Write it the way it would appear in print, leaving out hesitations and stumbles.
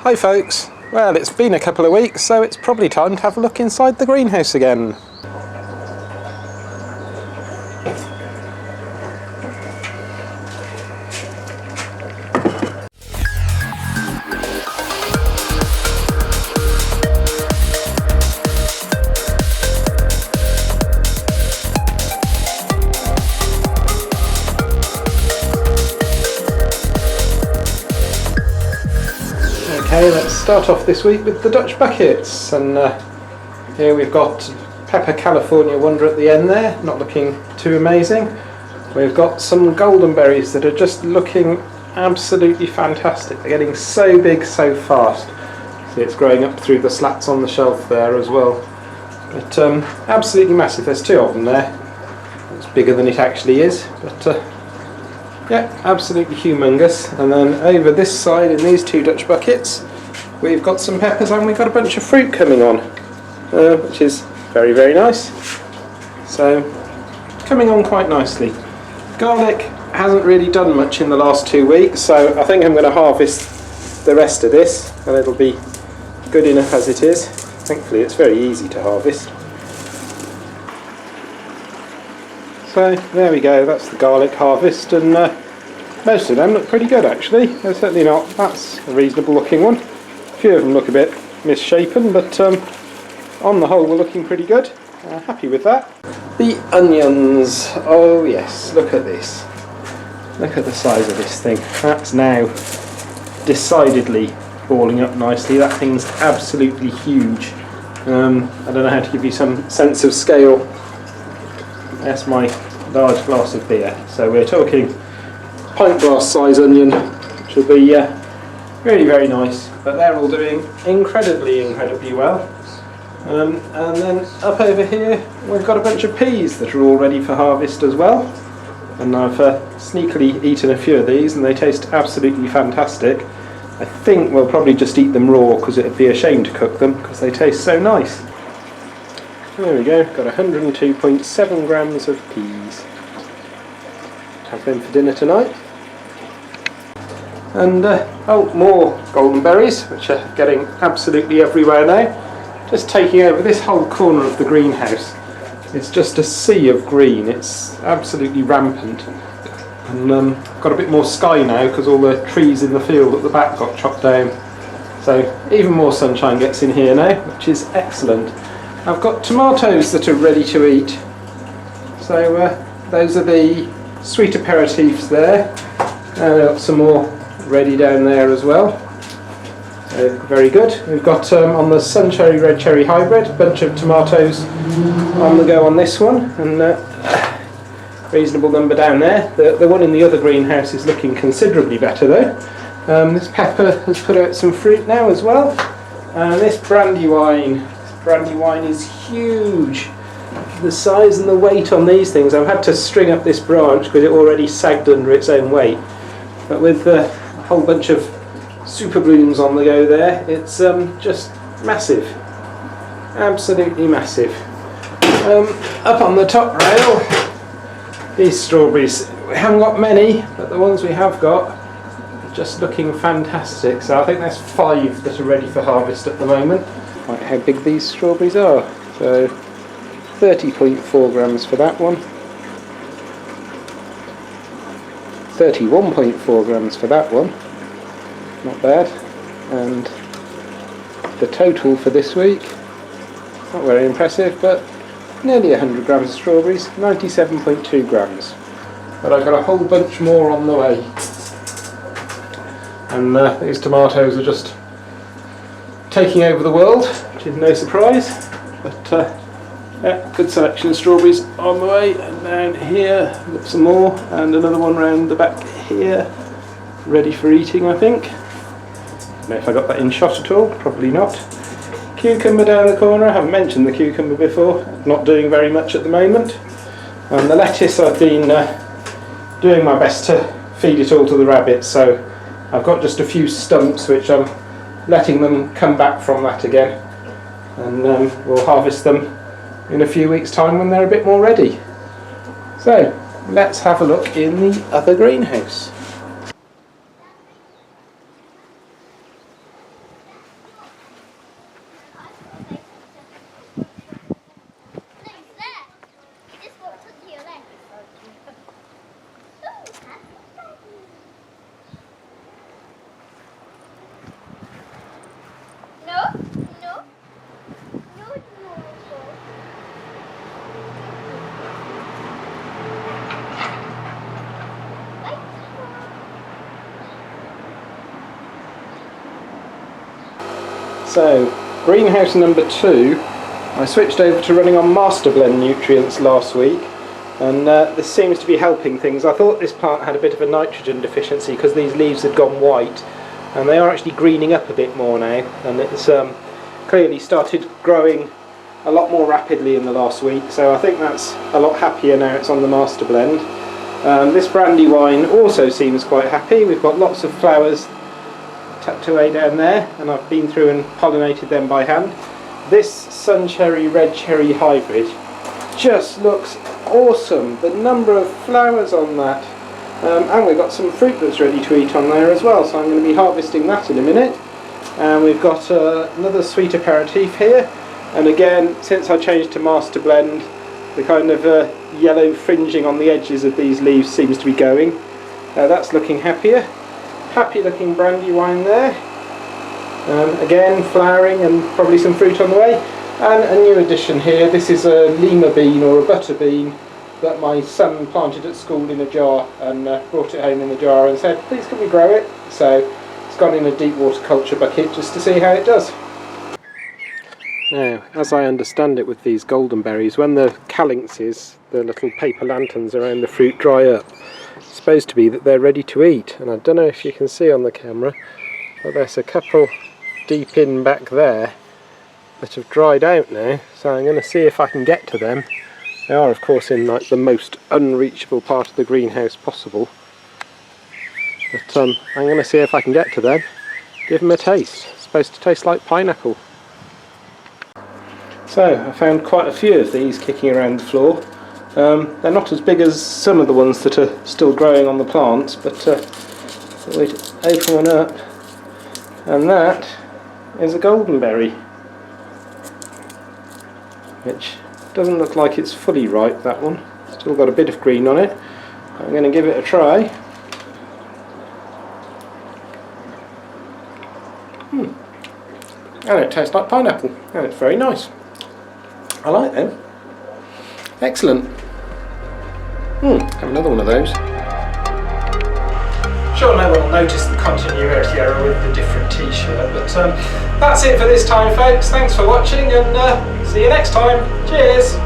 Hi folks, well it's been a couple of weeks so it's probably time to have a look inside the greenhouse again. Okay, let's start off this week with the Dutch buckets, and here we've got Pepper California Wonder at the end there, not looking too amazing. We've got some golden berries that are just looking absolutely fantastic. They're getting so big so fast. See, it's growing up through the slats on the shelf there as well. But absolutely massive. There's two of them there. It's bigger than it actually is, but yeah, absolutely humongous. And then over this side in these two Dutch buckets we've got some peppers and we've got a bunch of fruit coming on, which is very, very nice. So coming on quite nicely. Garlic hasn't really done much in the last 2 weeks, so I think I'm going to harvest the rest of this and it'll be good enough as it is. Thankfully it's very easy to harvest. So there we go, that's the garlic harvest, and most of them look pretty good actually. They're certainly not, that's a reasonable looking one. A few of them look a bit misshapen, but on the whole we're looking pretty good. Happy with that. The onions, oh yes, look at this. Look at the size of this thing. That's now decidedly balling up nicely. That thing's absolutely huge. I don't know how to give you some sense of scale. That's my large glass of beer. So we're talking pint glass size onion, which will be really very nice. But they're all doing incredibly well. And then up over here we've got a bunch of peas that are all ready for harvest as well. And I've sneakily eaten a few of these and they taste absolutely fantastic. I think we'll probably just eat them raw because it would be a shame to cook them because they taste so nice. There we go, got 102.7 grams of peas. Have them for dinner tonight. And oh, more golden berries, which are getting absolutely everywhere now. Just taking over this whole corner of the greenhouse. It's just a sea of green, it's absolutely rampant. And got a bit more sky now because all the trees in the field at the back got chopped down. So even more sunshine gets in here now, which is excellent. I've got tomatoes that are ready to eat, so those are the sweet aperitifs there, and I've got some more ready down there as well. Very good. We've got on the sun cherry red cherry hybrid a bunch of tomatoes on the go on this one, and reasonable number down there. The one in the other greenhouse is looking considerably better though. This pepper has put out some fruit now as well, and this brandywine is huge. The size and the weight on these things, I've had to string up this branch because it already sagged under its own weight, but with a whole bunch of super blooms on the go there, it's just massive, absolutely massive. Up on the top rail, these strawberries, we haven't got many, but the ones we have got are just looking fantastic. So I think there's 5 that are ready for harvest at the moment. Quite how big these strawberries are. So 30.4 grams for that one, 31.4 grams for that one, not bad, and the total for this week, not very impressive, but nearly 100 grams of strawberries, 97.2 grams. But I've got a whole bunch more on the way, and these tomatoes are just taking over the world, which is no surprise, but yeah, good selection of strawberries on the way. And down here got some more, and another one round the back here ready for eating, I think. Don't know if I got that in shot at all, probably not. Cucumber down the corner, I haven't mentioned the cucumber before, not doing very much at the moment. And the lettuce, I've been doing my best to feed it all to the rabbits, so I've got just a few stumps which I'm letting them come back from that again, and we'll harvest them in a few weeks' time when they're a bit more ready. So let's have a look in the other greenhouse. So, greenhouse number 2, I switched over to running on Master Blend nutrients last week, and this seems to be helping things. I thought this plant had a bit of a nitrogen deficiency because these leaves had gone white, and they are actually greening up a bit more now, and it's clearly started growing a lot more rapidly in the last week, so I think that's a lot happier now it's on the Master Blend. This brandywine also seems quite happy. We've got lots of flowers tucked away down there, and I've been through and pollinated them by hand. This sun cherry red cherry hybrid just looks awesome. The number of flowers on that, and we've got some fruit that's ready to eat on there as well, so I'm going to be harvesting that in a minute. And we've got another sweet aperitif here, and again, since I changed to Master Blend, the kind of yellow fringing on the edges of these leaves seems to be going. That's looking happier. Happy looking brandywine there. Again, flowering and probably some fruit on the way. And a new addition here. This is a lima bean or a butter bean that my son planted at school in a jar, and brought it home in the jar and said, please can we grow it? So it's gone in a deep water culture bucket just to see how it does. Now, as I understand it with these golden berries, when the calyxes, the little paper lanterns around the fruit, dry up, it's supposed to be that they're ready to eat. And I don't know if you can see on the camera, but there's a couple deep in back there that have dried out now, so I'm going to see if I can get to them. They are of course in like the most unreachable part of the greenhouse possible, but I'm going to see if I can get to them, give them a taste. It's supposed to taste like pineapple. So I found quite a few of these kicking around the floor. They're not as big as some of the ones that are still growing on the plants, but we'd open one up, and that is a goldenberry, which doesn't look like it's fully ripe, that one. Still got a bit of green on it. I'm going to give it a try. And it tastes like pineapple, and it's very nice. I like them. Excellent. Have another one of those. Sure, no one will notice the continuity error with the different t-shirt, but that's it for this time, folks. Thanks for watching, and see you next time. Cheers!